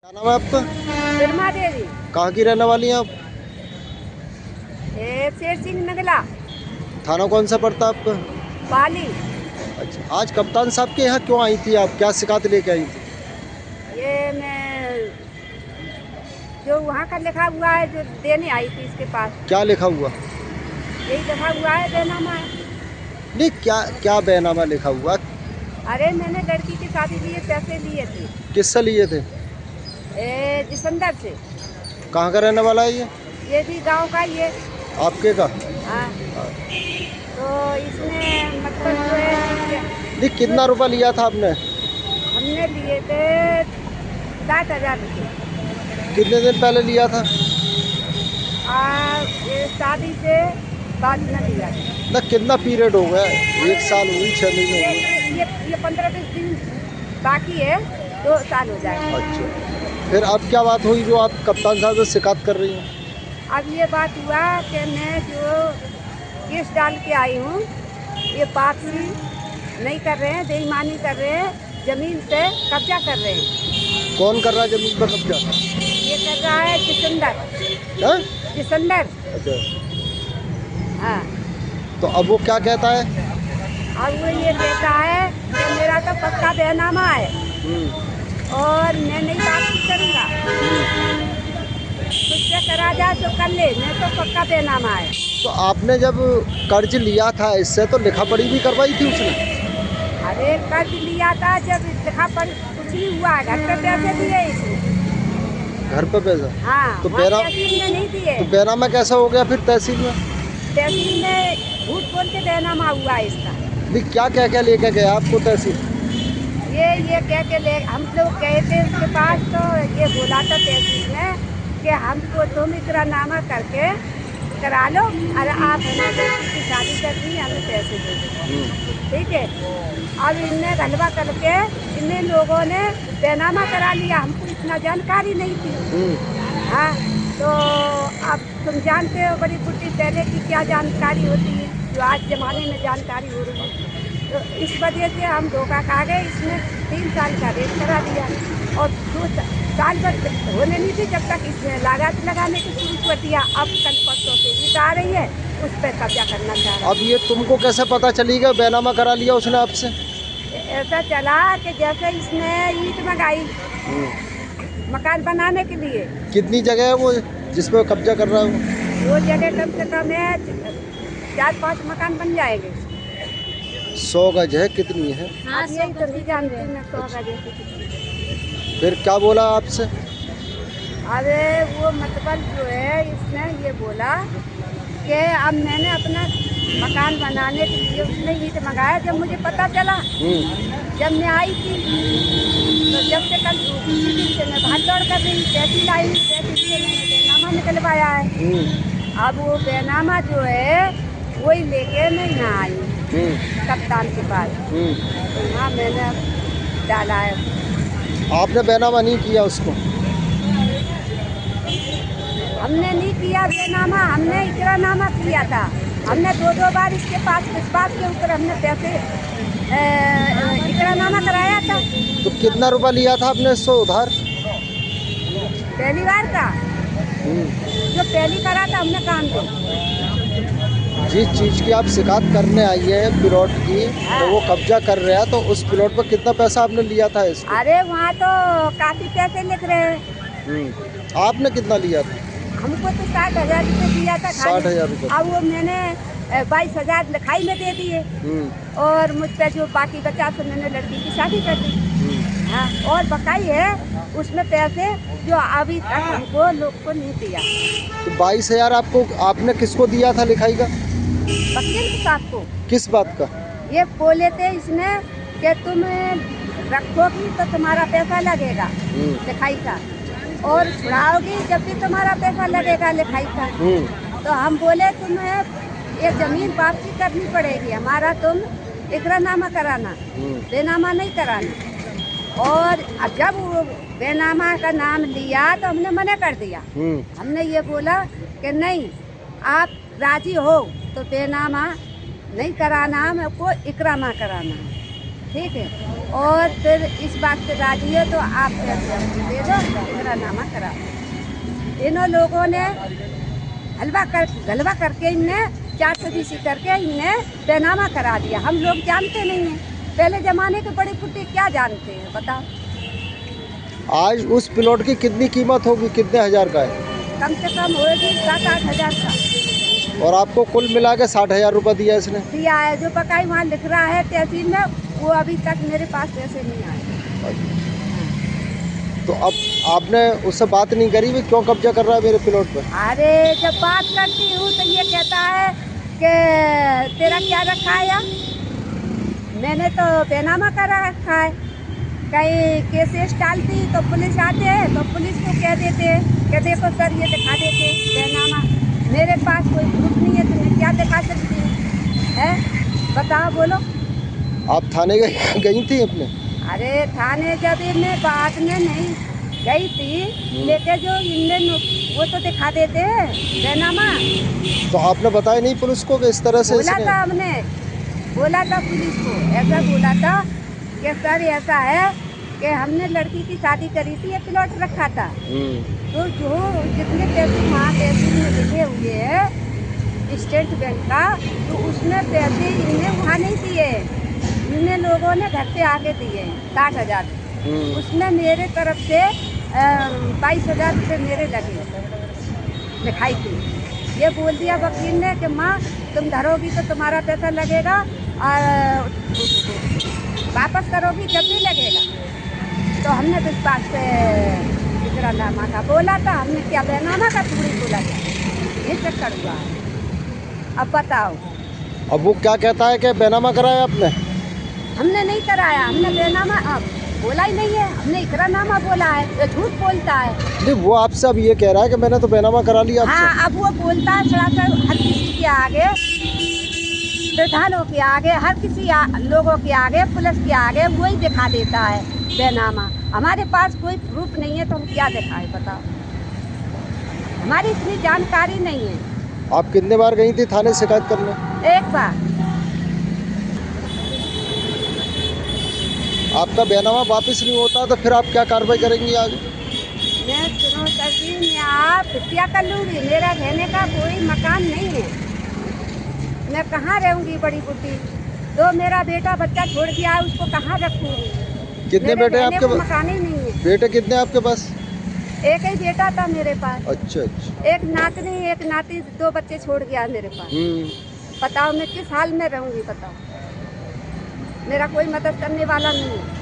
क्या नाम है आपका? बिरमा देवी। कहाँ की रहने वाली हैं आप? शेर सिंह नगला। थाना कौन सा पड़ता है आपका? पाली। अच्छा, आज कप्तान साहब के यहाँ क्यों आई थी आप? क्या शिकायत लेके आई थी? ये मैं जो वहाँ का लिखा हुआ है जो देने आई थी इसके पास। क्या लिखा हुआ? यही लिखा हुआ है, बैनामा है। नहीं, क्या क्या बैनामा लिखा हुआ? अरे मैंने लड़की की शादी के लिए पैसे लिए थे। किससे लिए थे? जिसंदर से। कहाँ का रहने वाला है ये? ये भी गांव का ही है। आपके का? हाँ। तो इसमें मतलब जो है नहीं, कितना रुपया लिया था आपने? हमने लिए थे 60,000 रुपये। कितने दिन पहले लिया था? ये शादी से बाद में लिया था। ना, कितना पीरियड हो गया? 1 साल हुई, 6 महीने हुए? ये 15-20 दिन बाकी है, 2 साल हो जाएगा। अच्छा, फिर अब क्या बात हुई जो आप कप्तान साहब से शिकायत कर रही हैं? अब ये बात हुआ कि मैं जो केस डाल के आई हूँ, ये वापसी नहीं कर रहे हैं, बेईमानी कर रहे हैं, ज़मीन पे कब्जा कर रहे हैं। कौन कर रहा है ज़मीन पर कब्जा? ये कर रहा है जिसंदर। हाँ? जिसंदर। अच्छा, हाँ। तो अब वो क्या कहता है? अब वो ये कहता है कि मेरा तो पक्का बैनामा है और मैं नहीं वापसी करूँगा। तुझसे करा जाए तो कर ले, मैं तो पक्का बैनामा है। तो आपने जब कर्ज लिया था इससे तो लिखा पढ़ी भी करवाई थी उसने? अरे कर्ज लिया था, जब लिखा पढ़ी कुछ नहीं हुआ, घर पे पैसे दिए इसने। घर पे पैसा? हाँ, तो तहसील में नहीं दिए। तो बैनामा कैसा हो गया फिर तहसील में? तहसील में झूठ बोल के बैनामा हुआ है इसका। नहीं, क्या क्या क्या लेके गए आपको तहसील? ये कह के ले, हम लोग गए थे उसके पास तो ये बोला था तहसील में कि हमको तुम इकरारनामा करके करा लो और आप हमें लड़की की शादी करनी है, हमें पैसे दे दो। ठीक है। अब इनने गलबा करके इन लोगों ने बैनामा करा लिया, हमको इतना जानकारी नहीं थी। हाँ, तो अब तुम जानते हो बड़ी बुढ़ी पहले की क्या जानकारी होती है, जो आज ज़माने में जानकारी हो रही है। तो इस वजह से हम धोखा खा गए। इसने 3 साल का रेट करा दिया और 2 साल पर होने नहीं थी जब तक इसने लागत लगाने की शुरू कर दिया। अब कल परसों से ईट आ रही है, उस पर कब्जा करना चाह रहा है। अब ये तुमको कैसे पता चली गया बैनामा करा लिया उसने आपसे? ऐसा चला कि जैसे इसने ईट मंगाई मकान बनाने के लिए। कितनी जगह है वो जिसपे कब्जा कर रहा है वो जगह कम से कम है 4-5 मकान बन जाएंगे। 100 गज है? कितनी है? हाँ, यही तो नहीं जानते हैं मैं 100 गज है। फिर क्या बोला आपसे? अरे वो मतलब जो है इसने ये बोला कि अब मैंने अपना मकान बनाने के लिए उसने ईट मंगाया। जब मुझे पता चला, जब मैं आई थी तो जब से कल दूसरे दिन से मैं भाग दौड़ कर रही, तहसील आई, तहसील से मैंने बैनामा निकलवाया है। अब वो बैनामा जो है वही लेके मैं यहाँ आई कप्तान के पास। तो यहाँ मैंने डाला है। आपने बैनामा नहीं किया उसको? हमने नहीं किया बैनामा, हमने इकरारनामा किया था। हमने 2 बार इसके पास विश्वास के ऊपर हमने पैसे इकरारनामा कराया था। तो कितना रुपया लिया था आपने इससे उधार? पहली बार का जो पहली करा था हमने काम को जिस चीज़ की आप शिकायत करने आई है प्लॉट की, तो वो कब्जा कर रहे हैं, तो उस प्लॉट पर कितना पैसा आपने लिया था इसको? अरे वहाँ तो काफी पैसे लिख रहे हैं। आपने कितना लिया था? हमको तो 60,000 रुपये दिया था। 60,000 रुपये। अब वो मैंने 22,000 लिखाई में दे दिए और मुझ पे जो बाकी बचा तो मैंने लड़की की शादी कर दी। हाँ, और बकाई है उसमें पैसे जो अभी तक हमको लोग को नहीं दिया। तो 22,000 आपको आपने किसको दिया था लिखाई का? वकील के साथ को। किस बात का? ये बोले थे इसने कि तुम रखोगी तो तुम्हारा पैसा लगेगा लिखाई का, और छुड़ाओगी जब भी तुम्हारा पैसा लगेगा लिखाई का। तो हम बोले तुम्हें ये जमीन वापसी करनी पड़ेगी, हमारा तुम इकरारनामा कराना, बेनामा नहीं कराना। और जब वो बेनामा का नाम लिया तो हमने मना कर दिया। हमने ये बोला कि नहीं, आप राजी हो तो बेनामा नहीं कराना, हमको इकरामा कराना है, ठीक है। और फिर इस बात से राजी है तो आप पैसे हमको दे दो, इकरारनामा करा। इन्हों लोगों ने गलबा करके इनने 420 करके इनने बेनामा करा दिया। हम लोग जानते नहीं हैं, पहले जमाने के बड़े फुट्टे क्या जानते हैं बताओ। आज उस प्लॉट की कितनी कीमत होगी, कितने हजार का है? कम से कम होगी 7-8 हजार का। और आपको कुल मिला के 60,000 रुपये दिया इसने? दिया है, जो बकाई वहाँ लिख रहा है तहसील में, वो अभी तक मेरे पास पैसे नहीं आए। तो अब आपने उससे बात नहीं करी भी क्यों कब्जा कर रहा है मेरे प्लॉट पर? अरे जब बात करती हूँ तो ये कहता है कि तेरा क्या रखा है यार, मैंने तो बेनामा करा रखा है। कहीं केसेस डालती तो पुलिस आते हैं तो पुलिस को कह देते हैं कि देखो सर ये दिखा देते बेनामा। मेरे पास कोई प्रूफ नहीं है तो मैं क्या दिखा सकती हूँ, है बताओ बोलो। आप थाने गई थी अपने? अरे थाने जब मैं बाद में नहीं गई थी, लेके जो इनने वो तो दिखा देते हैं बेनामा। तो आपने बताया नहीं पुलिस को कि इस तरह से? बोला था हमने, बोला था पुलिस को, ऐसा बोला था कि सर ऐसा है कि हमने लड़की की शादी करी थी, ये प्लॉट रखा था, तो जो जितने पैसे वहाँ पैसे में लिखे हुए हैं स्टेट बैंक का, तो उसमें पैसे इन्हें वहाँ नहीं दिए, इन्हें लोगों ने घर से आके दिए 60,000। उसमें मेरे तरफ से 22,000 रुपये मेरे लगे लिखाई थी। ये बोल दिया वकील ने कि माँ तुम धरोगी तो तुम्हारा पैसा लगेगा और वापस करोगी जब भी लगेगा। तो हमने इस बात से इकरारनामा का बोला था, हमने क्या बेनामा का थोड़ी बोला था, ये चक्कर हुआ। अब बताओ। अब वो क्या कहता है कि बेनामा कराया आपने? हमने नहीं कराया, हमने बेनामा बोला ही नहीं है, हमने इकरारनामा बोला है, ये झूठ बोलता है। नहीं, वो आपसे अब ये कह रहा है कि मैंने तो बेनामा करा लिया आपसे। हाँ, अब वो बोलता है सरासर हर किसी के आगे, प्रधानों के आगे, हर किसी लोगों के आगे, पुलिस के आगे वही दिखा देता है बेनामा। हमारे पास कोई प्रूफ नहीं है तो हम क्या दिखाएं बताओ, हमारी इतनी जानकारी नहीं है। आप कितने बार गई थी थाने शिकायत करने? एक बार। आपका बेनामा वापस नहीं होता तो फिर आप क्या कार्रवाई करेंगी आगे? मैं सुनो सरजी, मैं आप हत्या कर लूँगी, मेरा रहने का कोई मकान नहीं है, मैं कहाँ रहूँगी बड़ी बुढ़ी, तो मेरा बेटा बच्चा छोड़ दिया है, उसको कहाँ रखूँगी? कितने बेटे हैं आपके पास? मकान ही नहीं है। बेटे कितने हैं आपके पास? एक ही बेटा था मेरे पास। अच्छा अच्छा। एक नातनी एक नाती, 2 बच्चे छोड़ गया मेरे पास। बताओ मैं किस हाल में रहूँगी बताओ, मेरा कोई मदद करने वाला नहीं है।